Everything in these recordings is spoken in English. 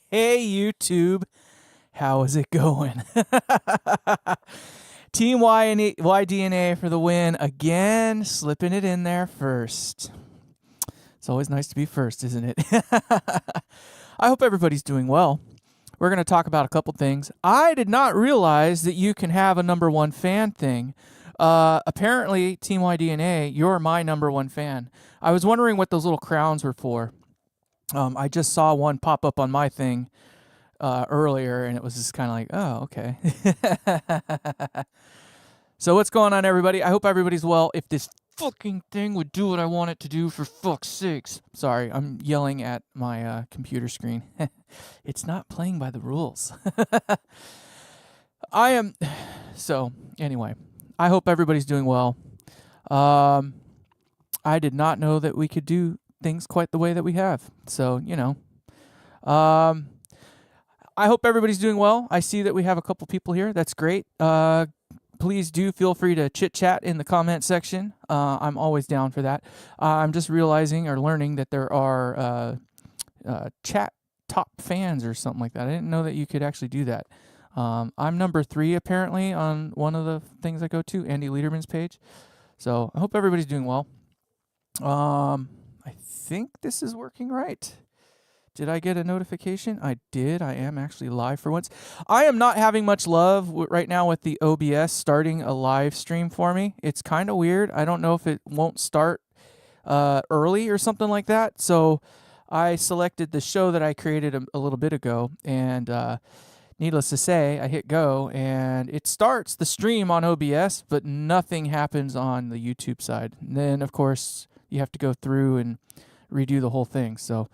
Hey, YouTube. How is it going? Team YDNA for the win again, slipping it in there first. It's always nice to be first, isn't it? I hope everybody's doing well. We're going to talk about a couple things. I did not realize that you can have a number one fan thing. Apparently, Team YDNA, you're my number one fan. I was wondering what those little crowns were for. I just saw one pop up on my thing earlier, and it was just kind of like, oh, okay. So what's going on, everybody? I hope everybody's well. If this fucking thing would do what I want it to do, for fuck's sakes. Sorry, I'm yelling at my computer screen. It's not playing by the rules. So anyway, I hope everybody's doing well. I did not know that we could do things quite the way that we have. So, I hope everybody's doing well. I see that we have a couple people here. That's great. Please do feel free to chit-chat in the comment section. I'm always down for that. I'm just realizing or learning that there are chat top fans or something like that. I didn't know that you could actually do that. I'm number 3 apparently on one of the things I go to, Andy Lederman's page. So I hope everybody's doing well. I think this is working right. Did I get a notification? I did. I am actually live for once. I am not having much love right now with the OBS starting a live stream for me. It's kind of weird. I don't know if it won't start early or something like that. So I selected the show that I created a little bit ago, and needless to say, I hit go, and it starts the stream on OBS, but nothing happens on the YouTube side. And then, of course, you have to go through and redo the whole thing. So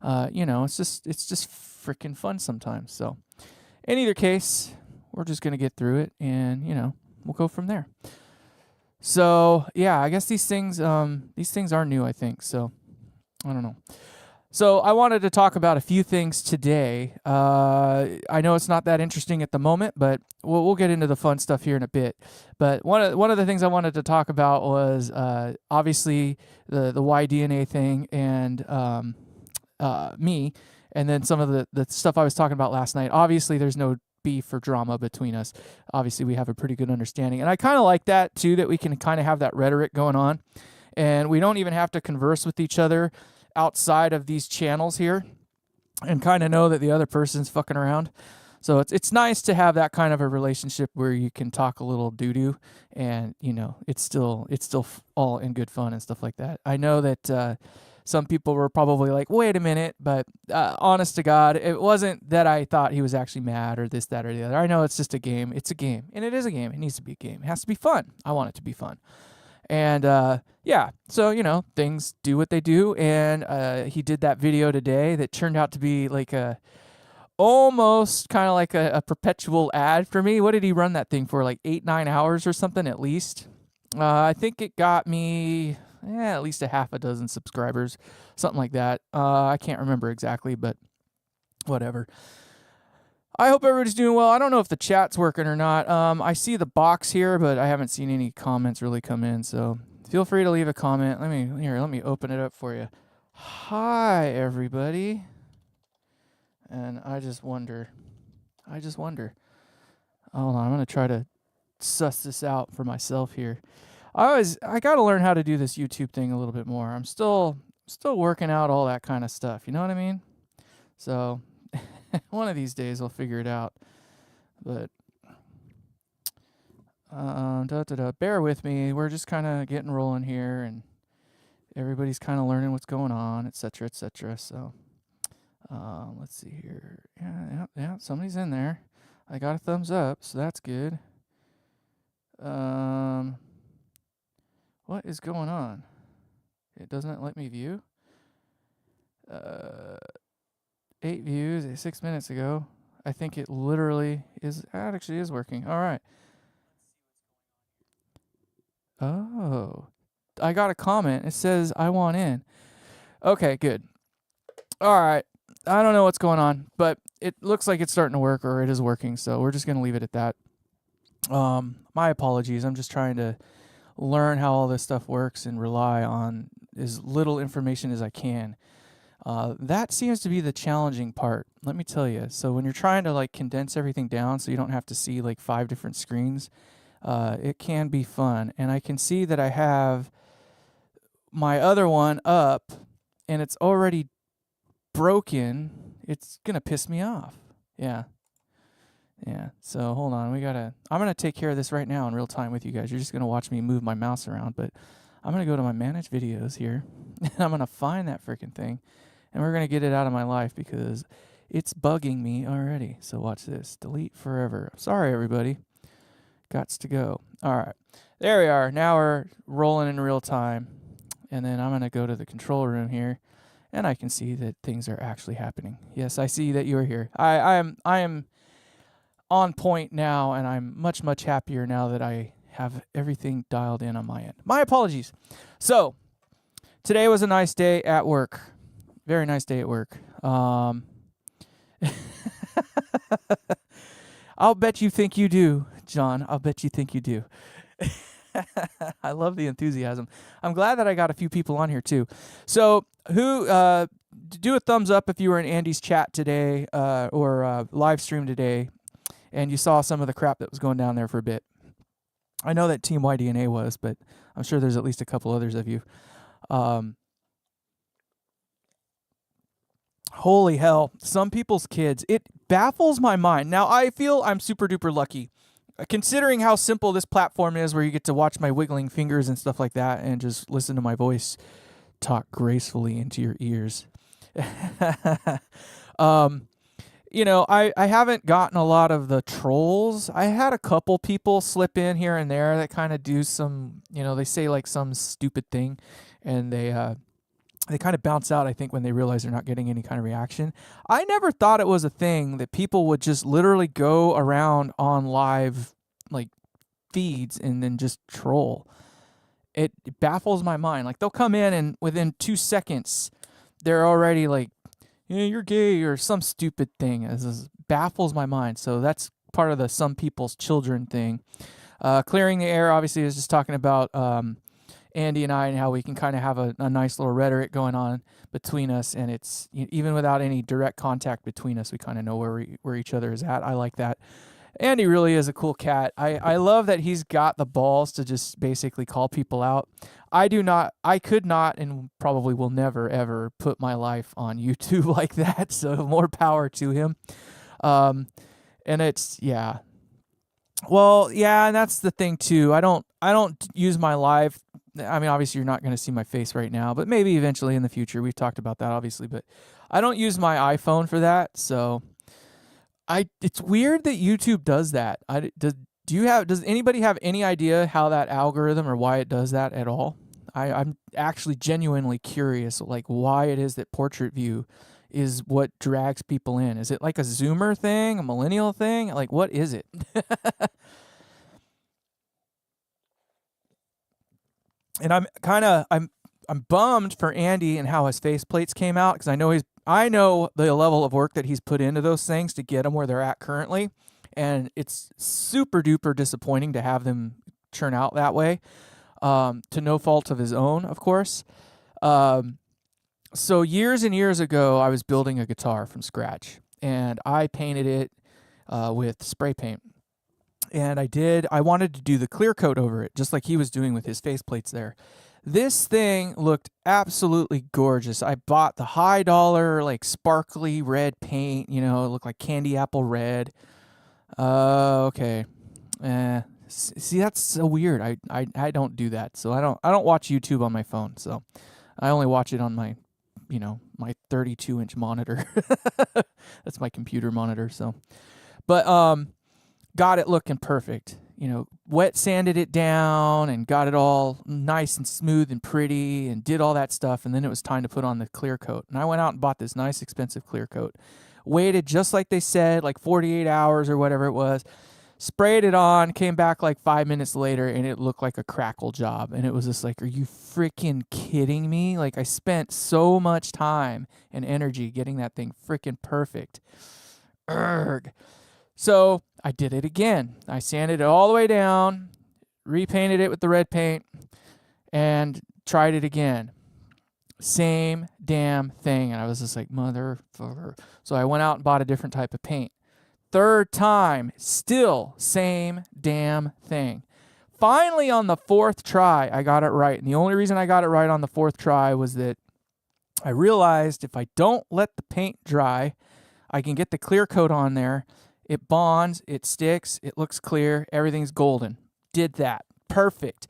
it's just freaking fun sometimes. So in either case, we're just going to get through it, and, we'll go from there. So yeah, I guess these things are new, I think. So I don't know. So I wanted to talk about a few things today. I know it's not that interesting at the moment, but we'll get into the fun stuff here in a bit. But one of the things I wanted to talk about was obviously the YDNA thing and me, and then some of the stuff I was talking about last night. Obviously, there's no beef or drama between us. Obviously, we have a pretty good understanding, and I kind of like that too. That we can kind of have that rhetoric going on, and we don't even have to converse with each other outside of these channels here, and kind of know that the other person's fucking around. So it's nice to have that kind of a relationship where you can talk a little doo-doo, and it's still all in good fun and stuff like that. I know that some people were probably like, wait a minute, but honest to God, it wasn't that I thought he was actually mad or this, that, or the other. I know it's just a game. It's a game, and it is a game. It needs to be a game. It has to be fun. I want it to be fun. And yeah, so things do what they do, and he did that video today that turned out to be like almost kind of like a perpetual ad for me. What did he run that thing for? Like 8-9 hours or something at least. I think it got me at least a half a dozen subscribers, something like that. I can't remember exactly, but whatever. I hope everybody's doing well. I don't know if the chat's working or not. I see the box here, but I haven't seen any comments really come in. So feel free to leave a comment. Let me open it up for you. Hi, everybody. And I just wonder. Hold on, I'm gonna try to suss this out for myself here. I got to learn how to do this YouTube thing a little bit more. I'm still working out all that kind of stuff. You know what I mean? So one of these days I'll figure it out. But bear with me. We're just kind of getting rolling here, and everybody's kind of learning what's going on, etc., etc. So let's see here. Yeah, somebody's in there. I got a thumbs up, so that's good. What is going on? It doesn't let me view. 8 views 6 minutes ago. I think it literally is. It actually is working. All right. Oh, I got a comment. It says I want in. Okay, good. All right. I don't know what's going on, but it looks like it's starting to work, or it is working. So we're just gonna leave it at that. My apologies. I'm just trying to learn how all this stuff works and rely on as little information as I can. That seems to be the challenging part, let me tell you. So when you're trying to like condense everything down so you don't have to see like 5 different screens, it can be fun. And I can see that I have my other one up and it's already broken. It's gonna piss me off. Yeah. So hold on, I'm gonna take care of this right now in real time with you guys. You're just gonna watch me move my mouse around, but I'm gonna go to my manage videos here and I'm gonna find that freaking thing and we're gonna get it out of my life because it's bugging me already. So watch this. Delete forever. Sorry everybody. Gots to go. Alright. There we are. Now we're rolling in real time. And then I'm gonna go to the control room here and I can see that things are actually happening. Yes, I see that you are here. I am on point now, and I'm much, much happier now that I have everything dialed in on my end. My apologies. So, today was a nice day at work. Very nice day at work. I'll bet you think you do, John. I'll bet you think you do. I love the enthusiasm. I'm glad that I got a few people on here too. So, who do a thumbs up if you were in Andy's chat today or live stream today, and you saw some of the crap that was going down there for a bit. I know that Team YDNA was, but I'm sure there's at least a couple others of you. Holy hell, some people's kids. It baffles my mind. Now, I feel I'm super duper lucky. Considering how simple this platform is, where you get to watch my wiggling fingers and stuff like that and just listen to my voice talk gracefully into your ears. You know, I haven't gotten a lot of the trolls. I had a couple people slip in here and there that kind of do some, you know, they say like some stupid thing and they kind of bounce out, I think, when they realize they're not getting any kind of reaction. I never thought it was a thing that people would just literally go around on live like feeds and then just troll. It baffles my mind. Like they'll come in and within 2 seconds, they're already like, yeah, you're gay or some stupid thing. This baffles my mind. So that's part of the some people's children thing. Clearing the air, obviously, is just talking about Andy and I and how we can kind of have a nice little rhetoric going on between us. And it's even without any direct contact between us, we kind of know where each other is at. I like that. Andy really is a cool cat. I love that he's got the balls to just basically call people out. I could not and probably will never, ever put my life on YouTube like that. So more power to him. And it's, yeah. Well, yeah, and that's the thing too. I don't use my live. I mean, obviously you're not going to see my face right now, but maybe eventually in the future. We've talked about that obviously, but I don't use my iPhone for that. So it's weird that YouTube does that. Does anybody have any idea how that algorithm or why it does that at all? I'm actually genuinely curious, like why it is that portrait view is what drags people in. Is it like a Zoomer thing, a millennial thing? Like what is it? And I'm bummed for Andy and how his faceplates came out because I know the level of work that he's put into those things to get them where they're at currently. And it's super duper disappointing to have them turn out that way, to no fault of his own, of course. So years and years ago, I was building a guitar from scratch, and I painted it with spray paint. And I wanted to do the clear coat over it, just like he was doing with his faceplates there. This thing looked absolutely gorgeous. I bought the high dollar, like sparkly red paint, it looked like candy apple red. Okay. See, that's so weird. I don't do that. So I don't watch YouTube on my phone. So I only watch it on my, my 32-inch monitor. That's my computer monitor. So, but, got it looking perfect. Wet sanded it down and got it all nice and smooth and pretty and did all that stuff. And then it was time to put on the clear coat. And I went out and bought this nice, expensive clear coat. Waited just like they said, like 48 hours or whatever it was. Sprayed it on, came back like 5 minutes later, and it looked like a crackle job. And it was just like, are you freaking kidding me? Like, I spent so much time and energy getting that thing freaking perfect. Urgh. So I did it again. I sanded it all the way down, repainted it with the red paint, and tried it again. Same damn thing. And I was just like, motherfucker. So I went out and bought a different type of paint. Third time, still same damn thing. Finally, on the fourth try, I got it right. And the only reason I got it right on the fourth try was that I realized if I don't let the paint dry, I can get the clear coat on there. It bonds, it sticks, it looks clear, everything's golden. Did that. Perfect.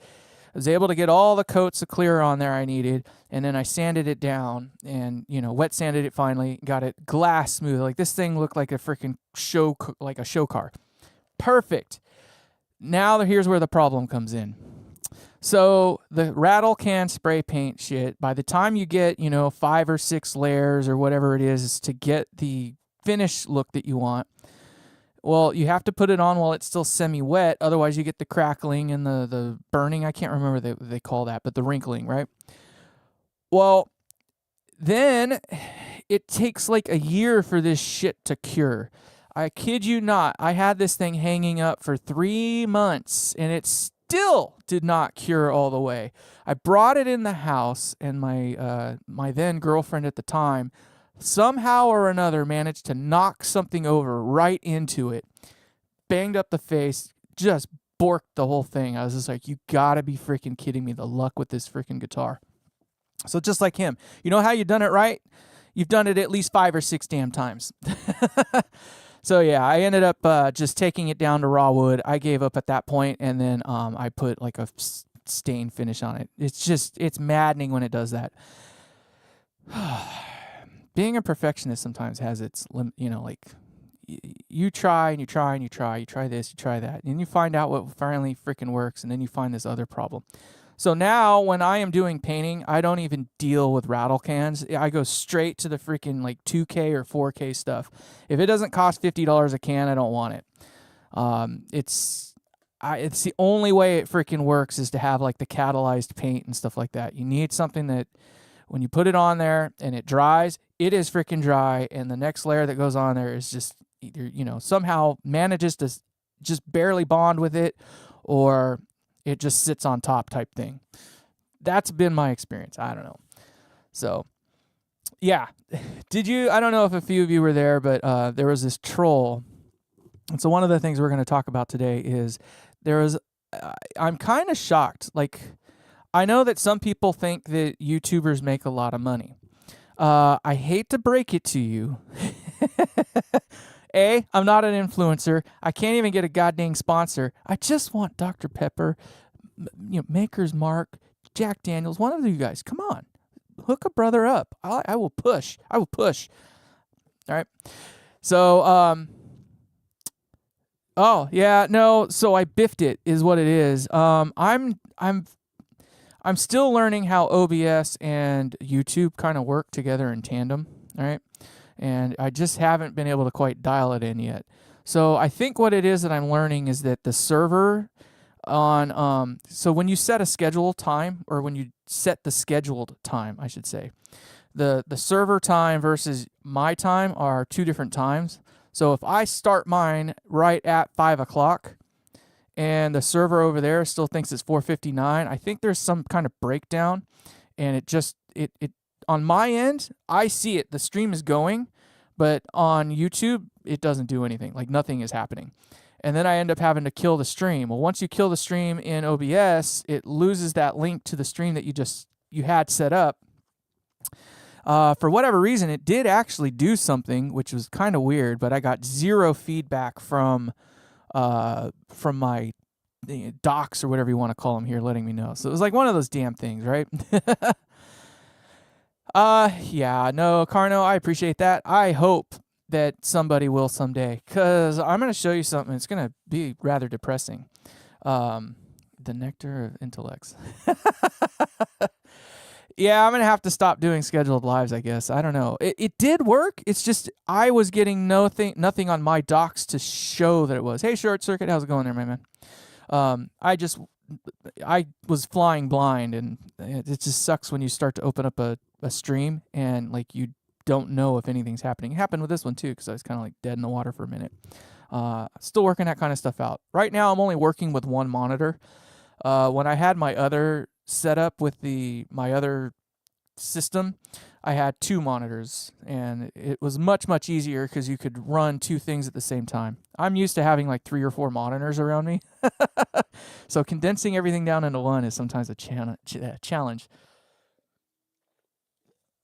I was able to get all the coats of clear on there I needed, and then I sanded it down and, wet sanded it finally, got it glass smooth. Like this thing looked like a freaking show car. Perfect. Now here's where the problem comes in. So the rattle can spray paint shit, by the time you get, 5 or 6 layers or whatever it is to get the finish look that you want, well, you have to put it on while it's still semi-wet. Otherwise, you get the crackling and the burning. I can't remember what they call that, but the wrinkling, right? Well, then it takes like a year for this shit to cure. I kid you not. I had this thing hanging up for 3 months, and it still did not cure all the way. I brought it in the house, and my then girlfriend at the time somehow or another managed to knock something over right into it, banged up the face, just borked the whole thing. I was just like, you gotta be freaking kidding me, the luck with this freaking guitar. So just like him, you know how you done it right? You've done it at least 5 or 6 damn times. So yeah, I ended up just taking it down to raw wood. I gave up at that point, and then I put like a stain finish on it. It's maddening when it does that. Being a perfectionist sometimes has its limit, like you try and you try and you try this, you try that, and you find out what finally freaking works, and then you find this other problem. So now when I am doing painting, I don't even deal with rattle cans. I go straight to the freaking like 2K or 4K stuff. If it doesn't cost $50 a can, I don't want it. It's the only way it freaking works is to have like the catalyzed paint and stuff like that. You need something that when you put it on there and it dries, it is freaking dry, and the next layer that goes on there is just either, somehow manages to just barely bond with it, or it just sits on top type thing. That's been my experience. I don't know. So, yeah. I don't know if a few of you were there, but there was this troll. And so one of the things we're going to talk about today is I'm kind of shocked. Like, I know that some people think that YouTubers make a lot of money. I hate to break it to you. I'm not an influencer. I can't even get a goddamn sponsor. I just want Dr. Pepper, Maker's Mark, Jack Daniels, one of you guys. Come on. Hook a brother up. I will push. All right. So, so I biffed it is what it is. I'm still learning how OBS and YouTube kind of work together in tandem, all right? And I just haven't been able to quite dial it in yet. So I think what it is that I'm learning is that the server on so when you set a scheduled time, or when you set the scheduled time, I should say, the server time versus my time are 2 different times. So if I start mine right at 5 o'clock and the server over there still thinks it's 4:59, I think there's some kind of breakdown, and it on my end, I see it. The stream is going, but on YouTube, it doesn't do anything. Like, nothing is happening. And then I end up having to kill the stream. Well, once you kill the stream in OBS, it loses that link to the stream that you had set up. For whatever reason, it did actually do something, which was kind of weird, but I got 0 feedback from my docs, or whatever you want to call them here, letting me know. So it was like one of those damn things, right? No, Carno, I appreciate that. I hope that somebody will someday, because I'm going to show you something. It's going to be rather depressing. The nectar of intellects. Yeah, I'm going to have to stop doing scheduled lives, I guess. I don't know. It did work. It's just I was getting nothing on my docs to show that it was. Hey, Short Circuit, how's it going there, my man? I was flying blind, and it just sucks when you start to open up a stream and like you don't know if anything's happening. It happened with this one too, because I was kind of like dead in the water for a minute. Still working that kind of stuff out. Right now, I'm only working with one monitor. When I had my other setup with my other system, I had 2 monitors, and it was much easier because you could run 2 things at the same time. I'm used to having like 3 or 4 monitors around me. So condensing everything down into one is sometimes a challenge.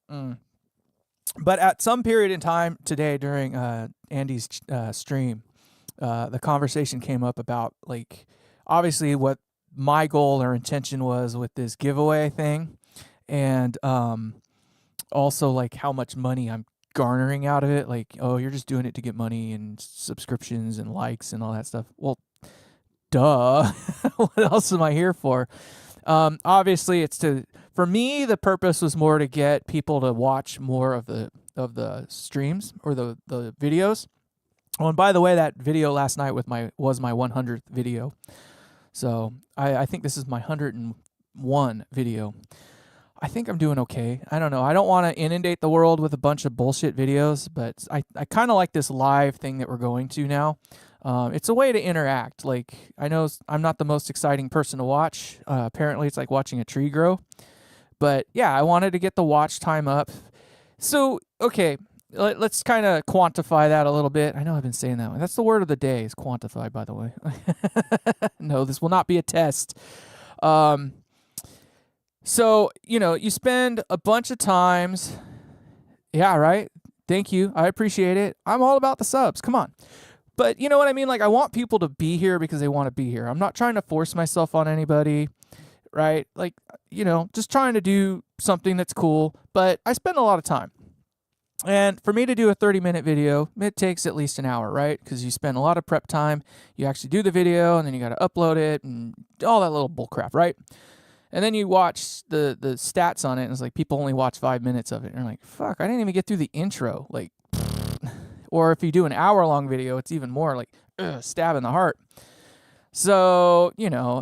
But at some period in time today during Andy's stream, the conversation came up about, like, obviously what my goal or intention was with this giveaway thing, and also like how much money I'm garnering out of it. Like, oh, you're just doing it to get money and subscriptions and likes and all that stuff. Well, duh. What else am I here for? Obviously it's for me, the purpose was more to get people to watch more of the streams or the videos. Oh, and by the way, that video last night was my 100th video. So I think this is my 101 video. I think I'm doing okay. I don't know. I don't want to inundate the world with a bunch of bullshit videos, but I kind of like this live thing that we're going to now. It's a way to interact. Like, I know I'm not the most exciting person to watch. Apparently, it's like watching a tree grow. But yeah, I wanted to get the watch time up. So, okay, let's kind of quantify that a little bit. I know I've been saying that one. That's the word of the day, is quantify, by the way. No, this will not be a test. So, you spend a bunch of times. Yeah, right? Thank you. I appreciate it. I'm all about the subs. Come on. But you know what I mean? Like, I want people to be here because they want to be here. I'm not trying to force myself on anybody, right? Like, just trying to do something that's cool. But I spend a lot of time. And for me to do a 30-minute video, it takes at least an hour, right? Because you spend a lot of prep time. You actually do the video, and then you got to upload it and all that little bull crap, right? And then you watch the stats on it, and it's like people only watch 5 minutes of it. And you're like, fuck, I didn't even get through the intro. Like, or if you do an hour-long video, it's even more like, stab in the heart. So,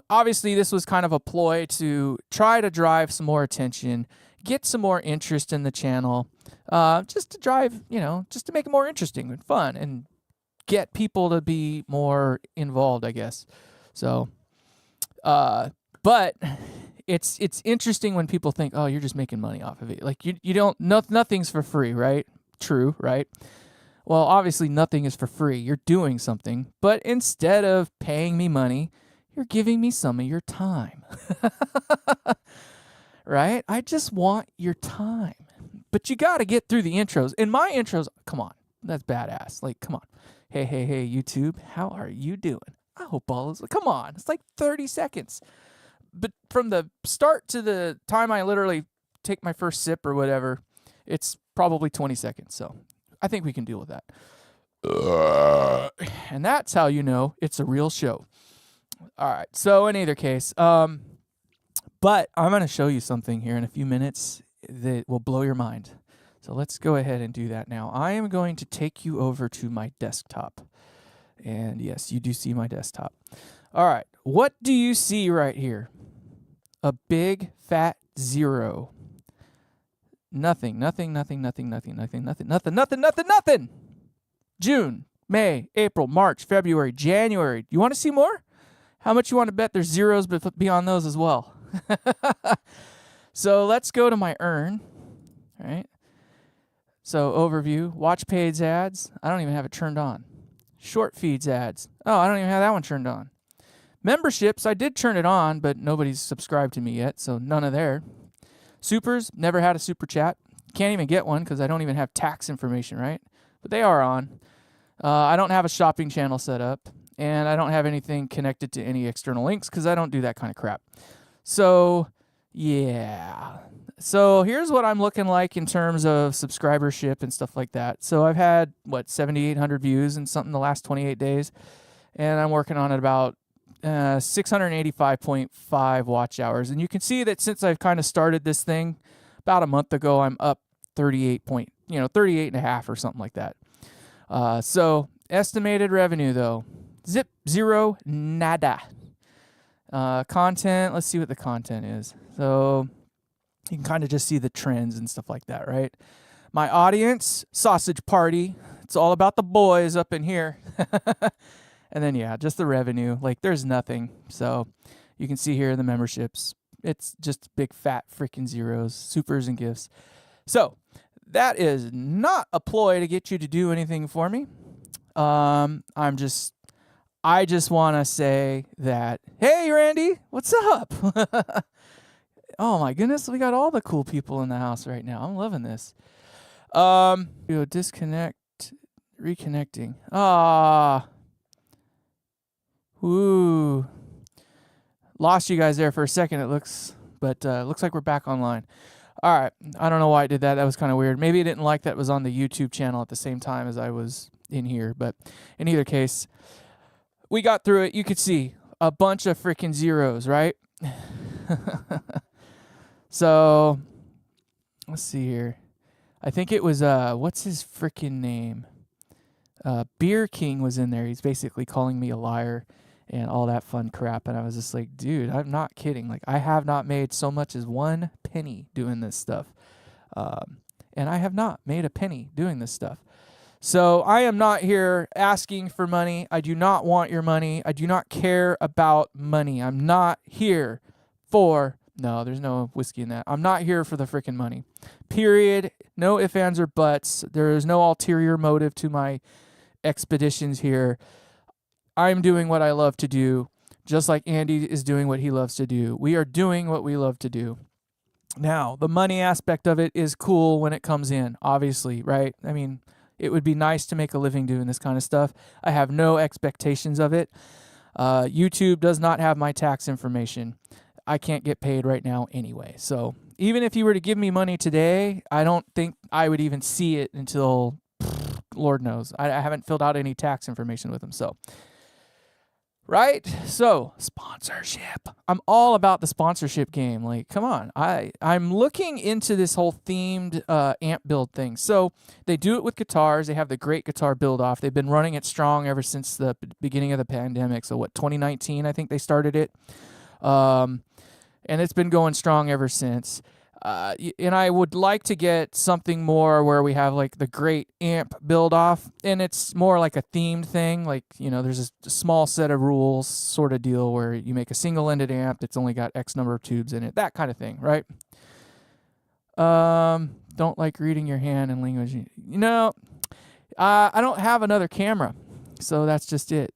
obviously this was kind of a ploy to try to drive some more attention, get some more interest in the channel, just to drive, just to make it more interesting and fun and get people to be more involved, I guess. So, but it's interesting when people think, oh, you're just making money off of it. Like, you don't, nothing's for free, right? True, right? Well, obviously nothing is for free. You're doing something, but instead of paying me money, you're giving me some of your time. Right? I just want your time. But you got to get through the intros. And my intros, come on, that's badass. Like, come on. Hey, YouTube, how are you doing? I hope all is, come on. It's like 30 seconds. But from the start to the time I literally take my first sip or whatever, it's probably 20 seconds. So I think we can deal with that. And that's how you know it's a real show. All right. So in either case, but I'm going to show you something here in a few minutes that will blow your mind. So let's go ahead and do that now. I am going to take you over to my desktop. And yes, you do see my desktop. All right. What do you see right here? A big fat 0. Nothing. June, May, April, March, February, January. You want to see more? How much you want to bet there's zeros beyond those as well? So let's go to my earn. All right. So overview, watch page ads. I don't even have it turned on. Short feeds ads. Oh, I don't even have that one turned on. Memberships, I did turn it on, but nobody's subscribed to me yet, so none of there. Supers, never had a super chat. Can't even get one because I don't even have tax information, right? But they are on. I don't have a shopping channel set up, and I don't have anything connected to any external links because I don't do that kind of crap. So, yeah. So here's what I'm looking like in terms of subscribership and stuff like that. So I've had, 7,800 views in something the last 28 days, and I'm working on it about 685.5 watch hours. And you can see that since I've kind of started this thing about a month ago, I'm up 38 and a half or something like that. So estimated revenue though, zip, zero, nada. Content, let's see what the content is. So you can kind of just see the trends and stuff like that, right? My audience, sausage party. It's all about the boys up in here. And then, yeah, just the revenue. Like, there's nothing. So you can see here the memberships. It's just big fat freaking zeros, supers and gifts. So that is not a ploy to get you to do anything for me. I just want to say that, hey, Randy, what's up? Oh my goodness, we got all the cool people in the house right now. I'm loving this. Disconnect, reconnecting. Woo. Lost you guys there for a second, it looks, but looks like we're back online. All right, I don't know why I did that. That was kind of weird. Maybe I didn't like that it was on the YouTube channel at the same time as I was in here, but in either case, we got through it. You could see a bunch of freaking zeros, right? So, let's see here. I think it was, what's his freaking name? Beer King was in there. He's basically calling me a liar and all that fun crap. And I was just like, dude, I'm not kidding. Like, I have not made so much as 1 penny doing this stuff. And I have not made a penny doing this stuff. So I am not here asking for money. I do not want your money. I do not care about money. I'm not here for... No, there's no whiskey in that. I'm not here for the freaking money. Period. No ifs, ands, or buts. There is no ulterior motive to my expeditions here. I'm doing what I love to do, just like Andy is doing what he loves to do. We are doing what we love to do. Now, the money aspect of it is cool when it comes in, obviously, right? I mean, it would be nice to make a living doing this kind of stuff. I have no expectations of it. YouTube does not have my tax information. I can't get paid right now anyway. So even if you were to give me money today, I don't think I would even see it until Lord knows. I haven't filled out any tax information with them. So, right? So, sponsorship. I'm all about the sponsorship game. Like, come on. I'm looking into this whole themed amp build thing. So they do it with guitars. They have the Great Guitar Build Off. They've been running it strong ever since the beginning of the pandemic. So 2019, I think they started it. And it's been going strong ever since. And I would like to get something more where we have like the Great Amp Build Off, and it's more like a themed thing. Like, there's a small set of rules sort of deal where you make a single-ended amp that's only got X number of tubes in it, that kind of thing, right? Don't like reading your hand and language. I don't have another camera, so that's just it.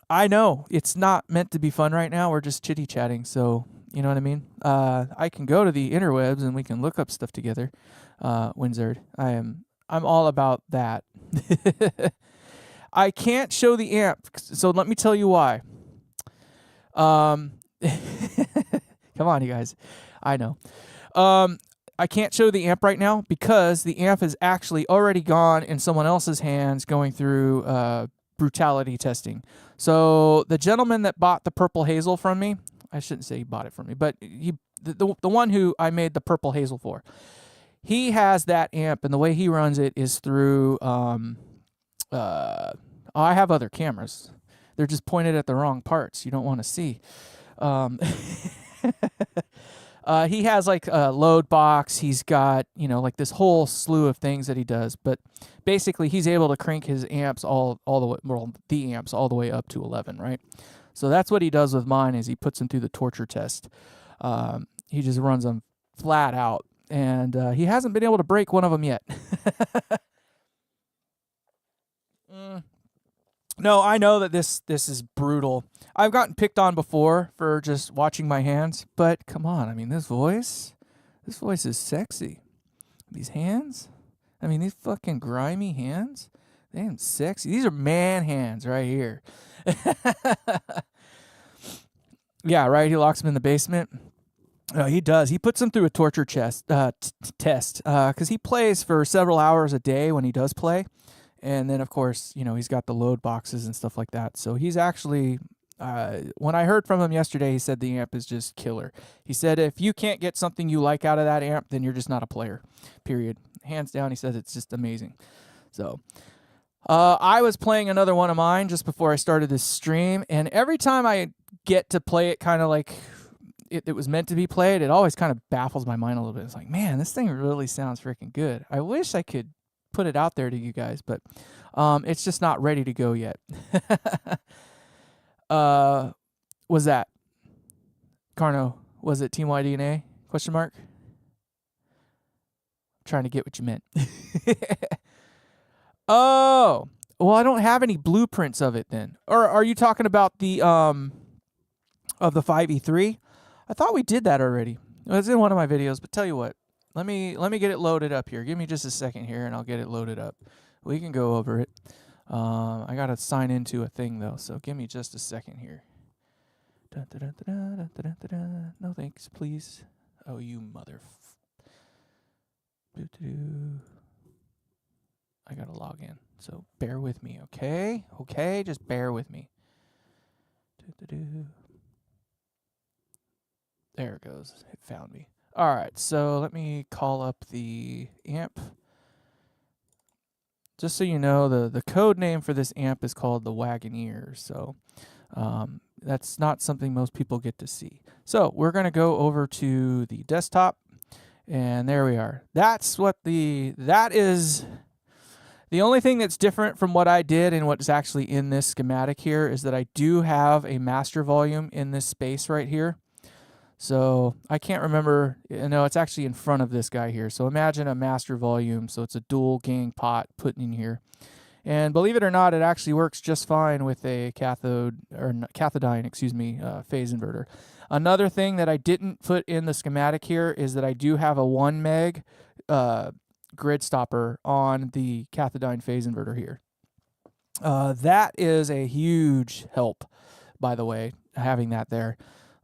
I know it's not meant to be fun right now. We're just chitty-chatting, so you know what I mean? I can go to the interwebs and we can look up stuff together. Winzard. I'm all about that. I can't show the amp, so let me tell you why. Come on, you guys. I know. I can't show the amp right now because the amp is actually already gone in someone else's hands going through brutality testing. So the gentleman that bought the Purple Hazel from me, I shouldn't say he bought it from me, but the one who I made the Purple Hazel for, he has that amp, and the way he runs it is through, I have other cameras. They're just pointed at the wrong parts you don't want to see. He has like a load box. He's got, like this whole slew of things that he does. But basically, he's able to crank his amps all the way, the amps all the way up to 11, right? So that's what he does with mine is he puts them through the torture test. He just runs them flat out. And he hasn't been able to break one of them yet. No, I know that this is brutal. I've gotten picked on before for just watching my hands, but come on. I mean, this voice is sexy. These hands, these fucking grimy hands, they ain't sexy. These are man hands right here. Yeah, right? He locks them in the basement. No, he does. He puts them through a torture test because he plays for several hours a day when he does play. And then, of course, he's got the load boxes and stuff like that. So he's actually, when I heard from him yesterday, he said the amp is just killer. He said if you can't get something you like out of that amp, then you're just not a player, period. Hands down, he says it's just amazing. So I was playing another one of mine just before I started this stream. And every time I get to play it kind of like it was meant to be played, it always kind of baffles my mind a little bit. It's like, man, this thing really sounds freaking good. I wish I could put it out there to you guys, but it's just not ready to go yet. was that? Carno, was it Team YDNA? Question mark? Trying to get what you meant. Oh, well, I don't have any blueprints of it then. Or are you talking about the of the 5E3? I thought we did that already. It was in one of my videos, but tell you what, let me get it loaded up here. Give me just a second here, and I'll get it loaded up. We can go over it. I gotta sign into a thing though, so give me just a second here. No thanks, please. Oh, you mother. I gotta log in, so bear with me, okay? Okay, just bear with me. There it goes. It found me. All right, so let me call up the amp. Just so you know, the code name for this amp is called the Wagoneer. So that's not something most people get to see. So we're going to go over to the desktop, and there we are. That is the only thing that's different from what I did and what's actually in this schematic here is that I do have a master volume in this space right here. So I can't remember, no, it's actually in front of this guy here. So imagine a master volume. So it's a dual gang pot put in here. And believe it or not, it actually works just fine with a cathodyne, phase inverter. Another thing that I didn't put in the schematic here is that I do have a 1 meg grid stopper on the cathodyne phase inverter here. That is a huge help, by the way, having that there.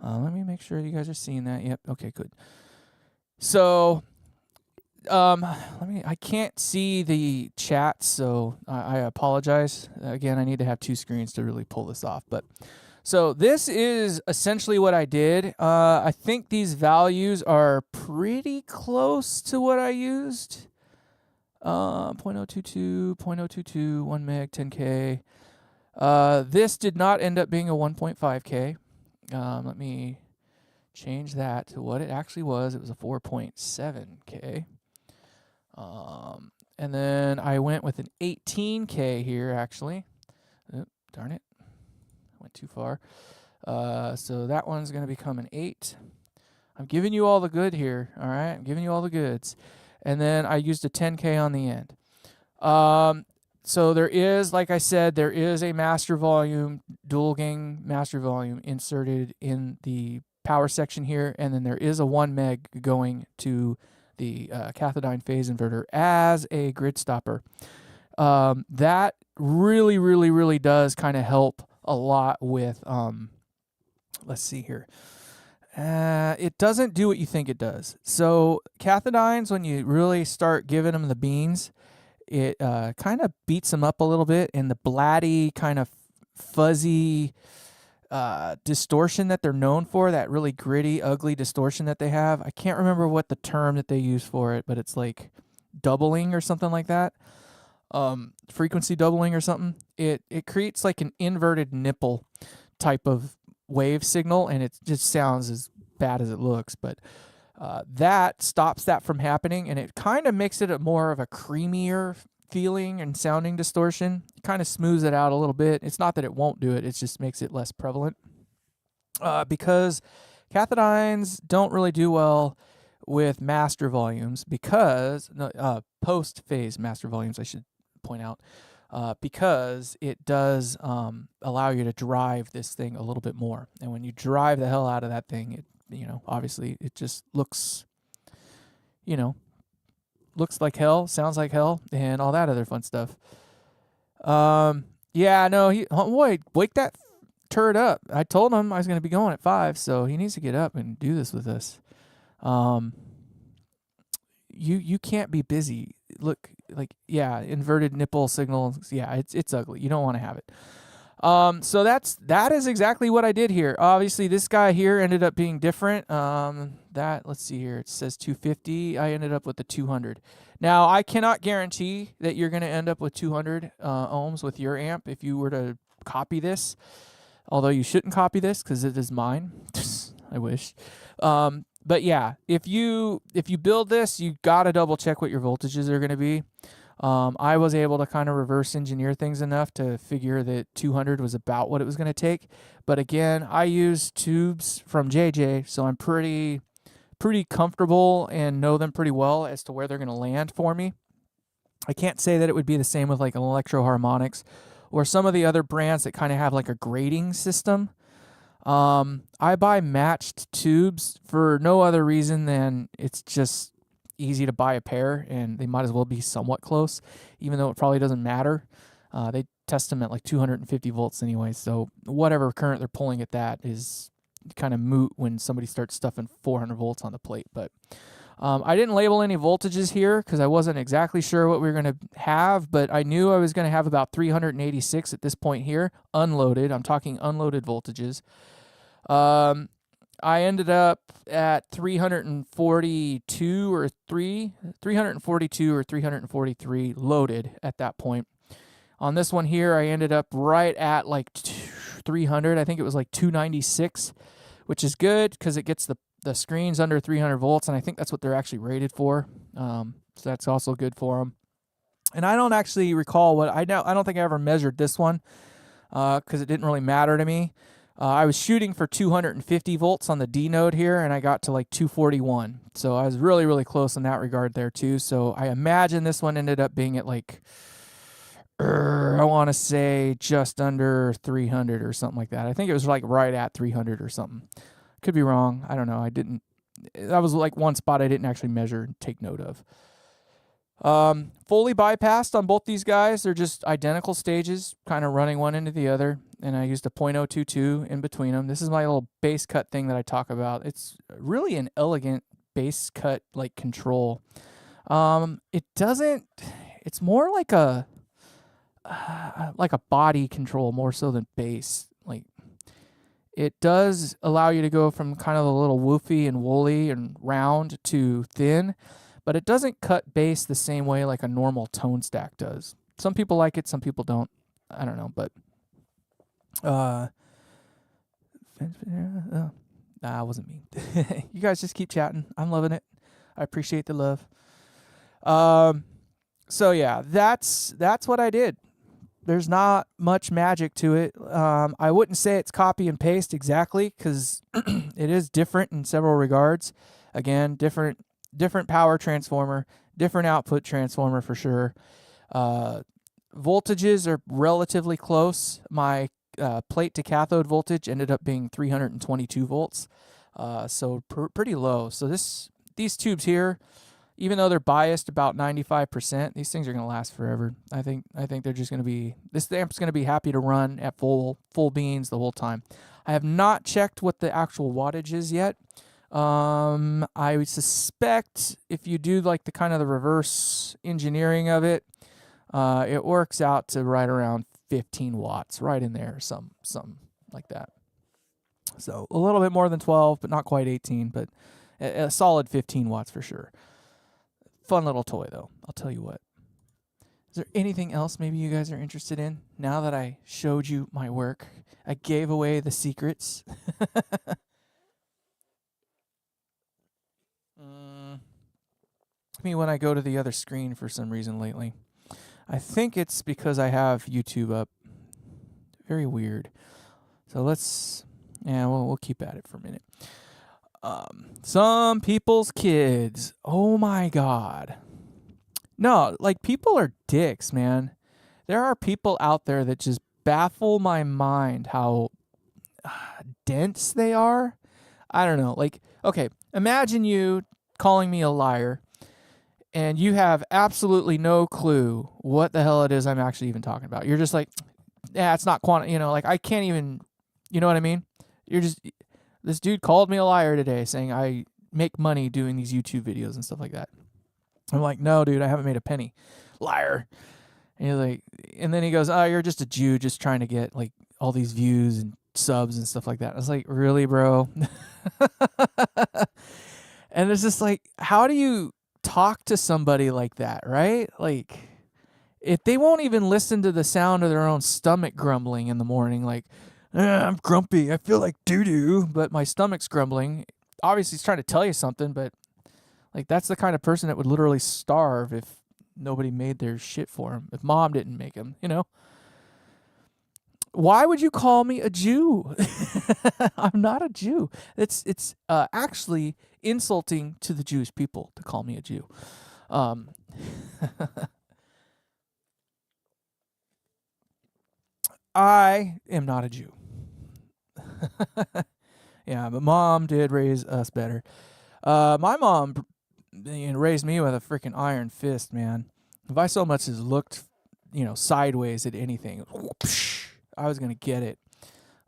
Let me make sure you guys are seeing that. Yep. Okay, good. So, I can't see the chat, so I apologize. Again, I need to have 2 screens to really pull this off. But so this is essentially what I did. I think these values are pretty close to what I used. 0.022, 0.022, 1 meg, 10K. This did not end up being a 1.5K. Let me change that to what it actually was. It was a 4.7K. And then I went with an 18K here, actually. Oh, darn it. Went too far. So that one's going to become an 8. I'm giving you all the good here, all right? I'm giving you all the goods. And then I used a 10K on the end. So there is, like I said, there is a master volume, dual gang master volume inserted in the power section here, and then there is a 1 meg going to the cathodyne phase inverter as a grid stopper. That really does kind of help a lot with, let's see here. It doesn't do what you think it does. So cathodynes, when you really start giving them the beans, it kind of beats them up a little bit, and the blatty kind of fuzzy distortion that they're known for, that really gritty, ugly distortion that they have. I can't remember what the term that they use for it, but it's like doubling or something like that. Frequency doubling or something. It creates like an inverted nipple type of wave signal, and it just sounds as bad as it looks, but that stops that from happening, and it kind of makes it more of a creamier feeling and sounding distortion. It kind of smooths it out a little bit. It's not that it won't do it, it just makes it less prevalent. Because cathodynes don't really do well with master volumes, because post-phase master volumes, I should point out, because it does allow you to drive this thing a little bit more. And when you drive the hell out of that thing, it, obviously it just looks, looks like hell, sounds like hell, and all that other fun stuff. Yeah, no, wake that turd up. I told him I was going to be going at 5, so he needs to get up and do this with us. You can't be busy. Look, like, yeah, inverted nipple signals. Yeah, it's ugly. You don't want to have it. So that is exactly what I did here. Obviously, this guy here ended up being different. Let's see here. It says 250. I ended up with the 200. Now, I cannot guarantee that you're going to end up with 200 ohms with your amp if you were to copy this. Although you shouldn't copy this because it is mine. I wish. But yeah, if you build this, you got to double check what your voltages are going to be. I was able to kind of reverse engineer things enough to figure that 200 was about what it was going to take. But again, I use tubes from JJ, so I'm pretty comfortable and know them pretty well as to where they're going to land for me. I can't say that it would be the same with like Electro Harmonics or some of the other brands that kind of have like a grading system. I buy matched tubes for no other reason than it's just easy to buy a pair and they might as well be somewhat close, even though it probably doesn't matter. They test them at like 250 volts anyway, so whatever current they're pulling at that is kind of moot when somebody starts stuffing 400 volts on the plate. But I didn't label any voltages here because I wasn't exactly sure what we were going to have, but I knew I was going to have about 386 at this point here, unloaded. I'm talking unloaded voltages. I ended up at 342 or 343 loaded at that point. On this one here, I ended up right at like 300. I think it was like 296, which is good because it gets the screens under 300 volts, and I think that's what they're actually rated for. So that's also good for them. And I don't actually recall what I don't think I ever measured this one because it didn't really matter to me. I was shooting for 250 volts on the D node here, and I got to like 241. So I was really, really close in that regard there too. So I imagine this one ended up being at like, I want to say just under 300 or something like that. I think it was like right at 300 or something. Could be wrong. I don't know. That was like one spot I didn't actually measure and take note of. Fully bypassed on both these guys. They're just identical stages, kind of running one into the other. And I used a .022 in between them. This is my little bass cut thing that I talk about. It's really an elegant bass cut like control. It's more like a body control more so than bass. Like it does allow you to go from kind of a little woofy and woolly and round to thin, but it doesn't cut bass the same way like a normal tone stack does. Some people like it, some people don't. I don't know, but it wasn't me. You guys just keep chatting. I'm loving it. I appreciate the love. So yeah, that's what I did. There's not much magic to it. I wouldn't say it's copy and paste exactly because it is different in several regards. Again, different power transformer, different output transformer for sure. Voltages are relatively close. My plate to cathode voltage ended up being 322 volts, so pretty low. So these tubes here, even though they're biased about 95%, these things are going to last forever. I think they're just going to be, this amp's going to be happy to run at full beans the whole time. I have not checked what the actual wattage is yet. I would suspect if you do like the kind of the reverse engineering of it, it works out to right around 15 watts, right in there, something like that. So a little bit more than 12, but not quite 18, but a solid 15 watts for sure. Fun little toy, though. I'll tell you what. Is there anything else maybe you guys are interested in? Now that I showed you my work, I gave away the secrets. Me when I go to the other screen for some reason lately. I think it's because I have YouTube up. Very weird. So we'll keep at it for a minute. Some people's kids. Oh my God. No, like people are dicks, man. There are people out there that just baffle my mind how dense they are. I don't know. Like, okay, imagine you calling me a liar and you have absolutely no clue what the hell it is I'm actually even talking about. You're just like, yeah, it's not like I can't even, you know what I mean? This dude called me a liar today saying I make money doing these YouTube videos and stuff like that. I'm like, no, dude, I haven't made a penny. Liar. And then he goes, oh, you're just a Jew just trying to get like all these views and subs and stuff like that. I was like, really, bro? And it's just like, how do you talk to somebody like that, right? Like, if they won't even listen to the sound of their own stomach grumbling in the morning, like, I'm grumpy, I feel like doo-doo, but my stomach's grumbling. Obviously, he's trying to tell you something, but like that's the kind of person that would literally starve if nobody made their shit for him. If mom didn't make him, you know. Why would you call me a Jew? I'm not a Jew. It's actually insulting to the Jewish people to call me a Jew. I am not a Jew. Yeah, but mom did raise us better. My mom raised me with a freaking iron fist, man. If I so much as looked, sideways at anything, I was gonna get it.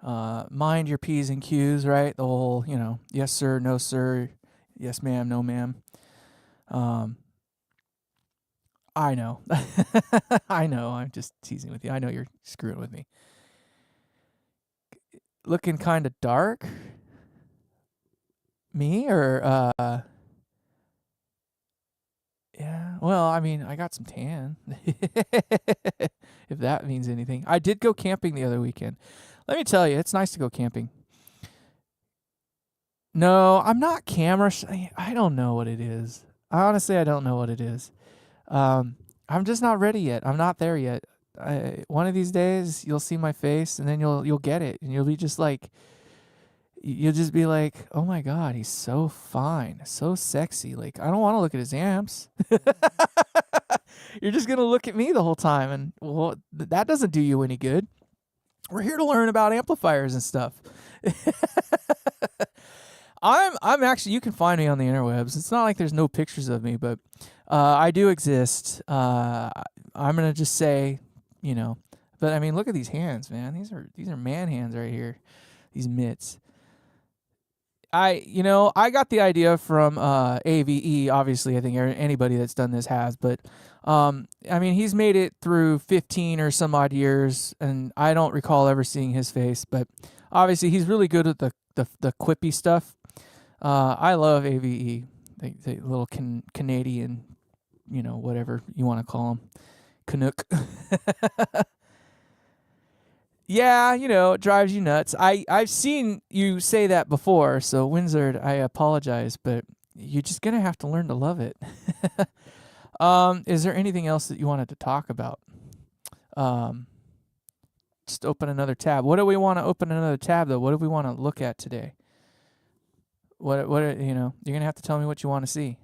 Mind your P's and Q's, right? The whole, yes sir, no sir, yes ma'am, no ma'am. I know. I know. I'm just teasing with you. I know you're screwing with me. Looking kind of dark? Me or yeah. Well, I mean, I got some tan. If that means anything. I did go camping the other weekend. Let me tell you, it's nice to go camping. No, I'm not camera shy. I don't know what it is. Honestly, I don't know what it is. I'm just not ready yet. I'm not there yet. One of these days, you'll see my face, and then you'll get it, and you'll be just like, oh my god, he's so fine, so sexy. Like, I don't want to look at his amps. You're just gonna look at me the whole time, and well, that doesn't do you any good. We're here to learn about amplifiers and stuff. I'm actually, you can find me on the interwebs. It's not like there's no pictures of me, but I do exist. I'm gonna just say, but I mean, look at these hands, man. These are man hands right here. These mitts. I got the idea from AVE. Obviously, I think anybody that's done this has, but I mean, he's made it through 15 or some odd years, and I don't recall ever seeing his face. But obviously, he's really good at the quippy stuff. I love AVE, the little Canadian, whatever you want to call him, Canuck. Yeah, it drives you nuts. I've seen you say that before, so Windsor, I apologize, but you're just gonna have to learn to love it. Is there anything else that you wanted to talk about? Just open another tab. What do we want to open another tab though? What do we want to look at today? What you're gonna have to tell me what you want to see.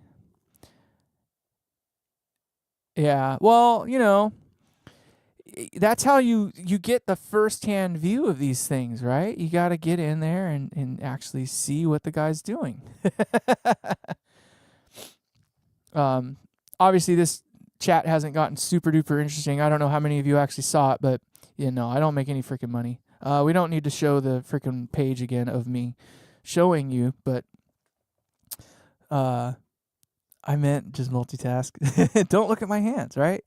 Yeah, well, that's how you get the first-hand view of these things, right? You got to get in there and actually see what the guy's doing. Obviously, this chat hasn't gotten super duper interesting. I don't know how many of you actually saw it, but I don't make any freaking money. We don't need to show the freaking page again of me showing you, but I meant just multitask. Don't look at my hands, right?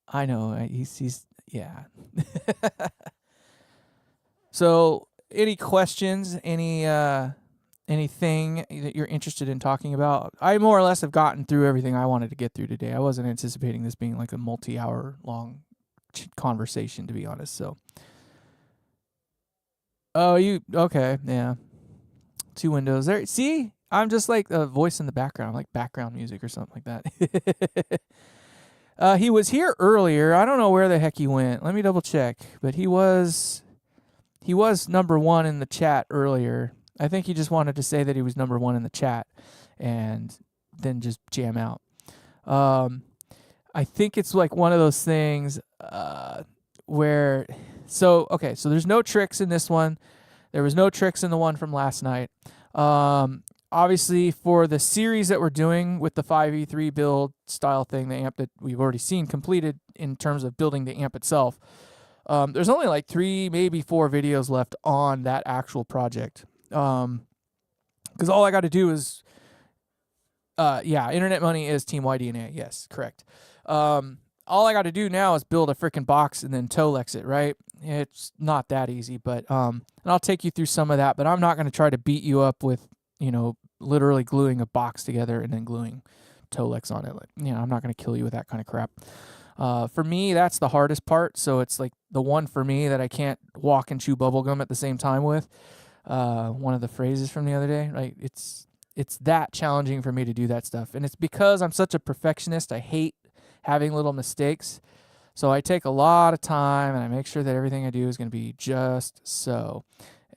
I know. He's yeah. So, any questions? Anything that you're interested in talking about? I more or less have gotten through everything I wanted to get through today. I wasn't anticipating this being like a multi-hour long conversation, to be honest. So, okay? Yeah, 2 windows there. See, I'm just like a voice in the background, like background music or something like that. He was here earlier. I don't know where the heck he went. Let me double check. But he was number 1 in the chat earlier. I think he just wanted to say that he was number 1 in the chat and then just jam out. I think it's like one of those things where so there's no tricks in this one. There was no tricks in the one from last night. Obviously, for the series that we're doing with the 5E3 build style thing, the amp that we've already seen completed in terms of building the amp itself, there's only like 3, maybe 4 videos left on that actual project. Because all I got to do is, Internet Money is Team YDNA. Yes, correct. All I got to do now is build a freaking box and then Tolex it, right? It's not that easy, but and I'll take you through some of that, but I'm not going to try to beat you up with, literally gluing a box together and then gluing Tolex on it. Like, I'm not going to kill you with that kind of crap. For me, that's the hardest part. So it's like the one for me that I can't walk and chew bubblegum at the same time with. One of the phrases from the other day, right? It's that challenging for me to do that stuff. And it's because I'm such a perfectionist. I hate having little mistakes. So I take a lot of time and I make sure that everything I do is going to be just so.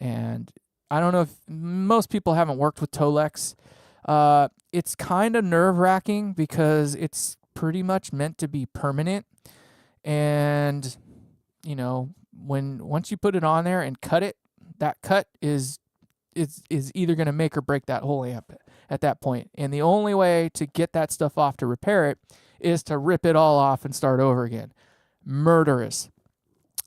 And I don't know if most people haven't worked with Tolex. It's kind of nerve-wracking because it's pretty much meant to be permanent. And, you know, once you put it on there and cut it, that cut is either going to make or break that whole amp at that point. And the only way to get that stuff off to repair it is to rip it all off and start over again. Murderous.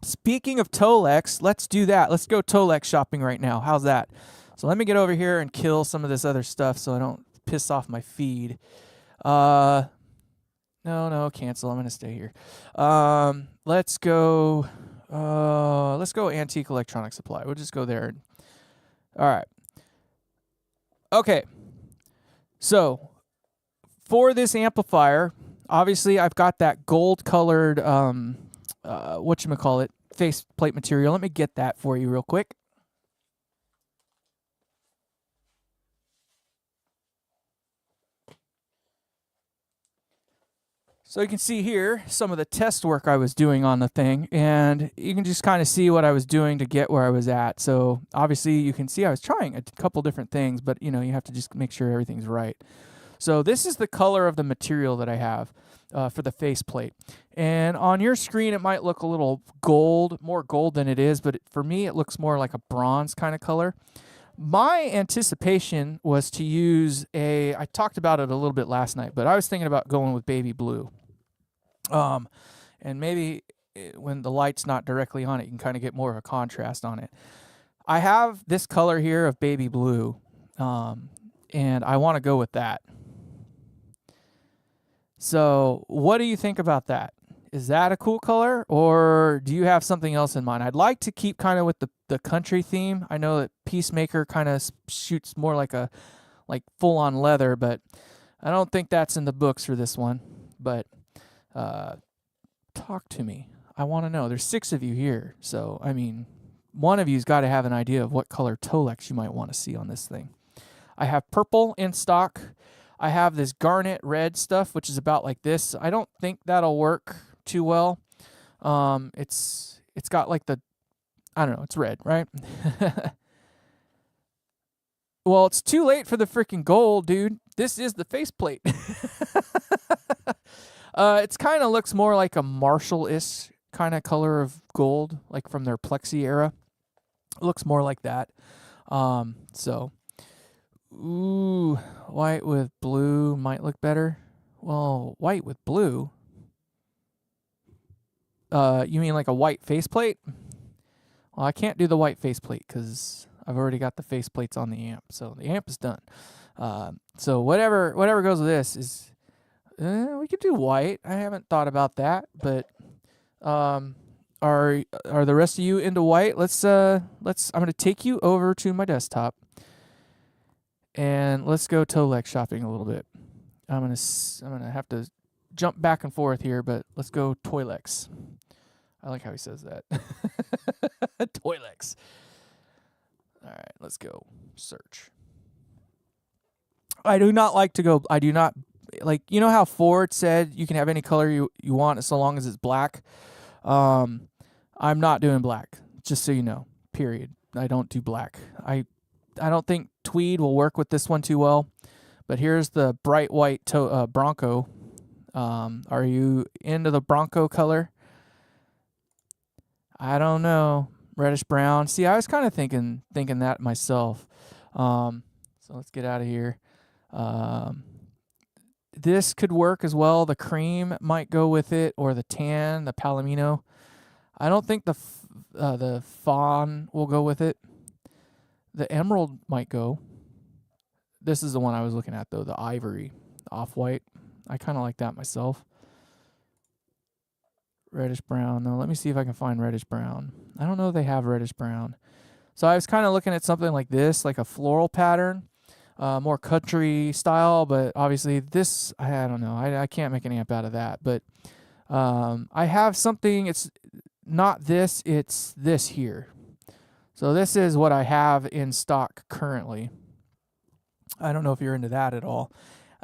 Speaking of Tolex, let's do that. Let's go Tolex shopping right now. How's that? So let me get over here and kill some of this other stuff so I don't piss off my feed. No, cancel. I'm gonna stay here. Let's go Antique Electronic Supply. We'll just go there. All right. Okay. So for this amplifier, obviously I've got that gold colored whatchamacallit faceplate material. Let me get that for you real quick. So you can see here some of the test work I was doing on the thing, and you can just kind of see what I was doing to get where I was at. So obviously you can see I was trying a couple different things, but you know, you have to just make sure everything's right. So this is the color of the material that I have for the faceplate. And on your screen, it might look a little gold, more gold than it is, but for me, it looks more like a bronze kind of color. My anticipation was to use I talked about it a little bit last night, but I was thinking about going with baby blue. And maybe when the light's not directly on it, you can kind of get more of a contrast on it. I have this color here of baby blue, and I want to go with that. So what do you think about that? Is that a cool color, or do you have something else in mind? I'd like to keep kind of with the country theme. I know that Peacemaker kind of shoots more like full-on leather, but I don't think that's in the books for this one. But talk to me. I want to know. There's 6 of you here, so I mean, one of you's got to have an idea of what color Tolex you might want to see on this thing. I have purple in stock. I have this garnet red stuff, which is about like this. I don't think that'll work too well. It's got like I don't know, it's red, right? Well, it's too late for the freaking gold, dude. This is the faceplate. It's kind of looks more like a Marshall-ish kind of color of gold, like from their Plexi era. It looks more like that. So, ooh, white with blue might look better. Well, white with blue. You mean like a white faceplate? Well, I can't do the white faceplate because I've already got the faceplates on the amp, so the amp is done. So whatever goes with this is, we could do white. I haven't thought about that, but are the rest of you into white? I'm gonna take you over to my desktop, and let's go Tolex shopping a little bit. I'm gonna have to jump back and forth here, but let's go Tolex. I like how he says that. Tolex. All right, let's go search. I do not like, you know how Ford said you can have any color you want so long as it's black? I'm not doing black, just so you know, period. I don't do black. I don't think tweed will work with this one too well, but here's the bright white Bronco. Are you into the Bronco color? I don't know. Reddish brown. See, I was kind of thinking that myself. So let's get out of here. This could work as well. The cream might go with it, or the tan, the Palomino. I don't think the fawn will go with it. The emerald might go. This is the one I was looking at, though, the ivory, off-white. I kind of like that myself. Reddish brown. No, let me see if I can find reddish brown. I don't know if they have reddish brown. So I was kind of looking at something like this, like a floral pattern, more country style, but obviously this, I don't know. I can't make an amp out of that. But I have something, it's not this, it's this here. So this is what I have in stock currently. I don't know if you're into that at all.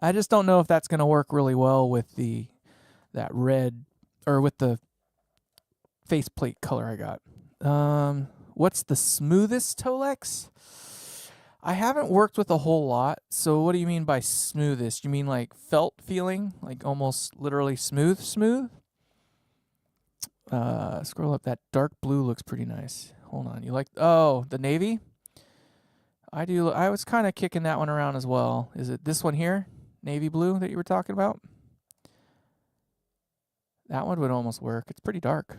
I just don't know if that's going to work really well with the that red, or with the faceplate color I got. What's the smoothest Tolex? I haven't worked with a whole lot. So what do you mean by smoothest? You mean like felt feeling, like almost literally smooth? Scroll up. That dark blue looks pretty nice. Hold on. You like, oh, the navy? I do. I was kind of kicking that one around as well. Is it this one here? Navy blue that you were talking about? That one would almost work. It's pretty dark.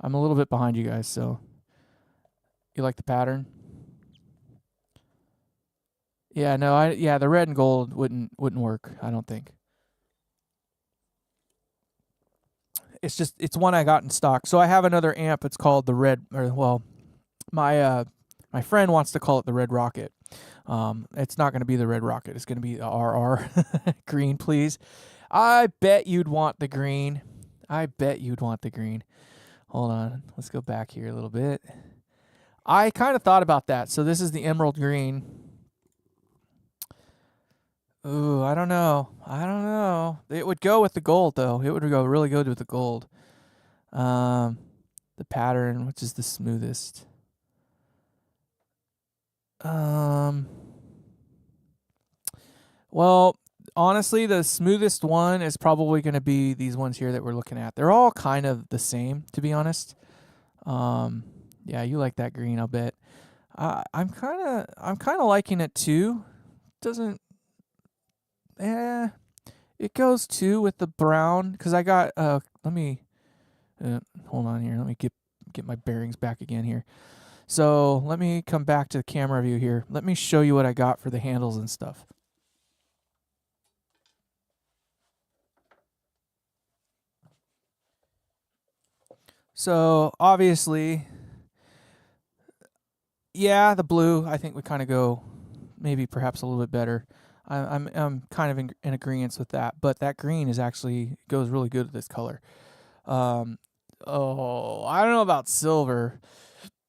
I'm a little bit behind you guys, so you like the pattern? Yeah, no, yeah, the red and gold wouldn't work, I don't think. It's one I got in stock. So I have another amp. It's called the Red, or well, my friend wants to call it the Red Rocket. It's not going to be the Red Rocket. It's going to be the RR. Green, please. I bet you'd want the green. Hold on. Let's go back here a little bit. I kind of thought about that. So this is the emerald green. Ooh, I don't know. It would go with the gold, though. It would go really good with the gold. The pattern, which is the smoothest. Well, honestly, the smoothest one is probably going to be these ones here that we're looking at. They're all kind of the same, to be honest. Yeah, you like that green, I'll bet. I'm kind of liking it too. It goes too with the brown, because I got let me hold on here. Let me get my bearings back again here. So let me come back to the camera view here. Let me show you what I got for the handles and stuff. So obviously, yeah, the blue I think would kind of go maybe perhaps a little bit better. I'm kind of in agreement with that, but that green is actually goes really good with this color. I don't know about silver.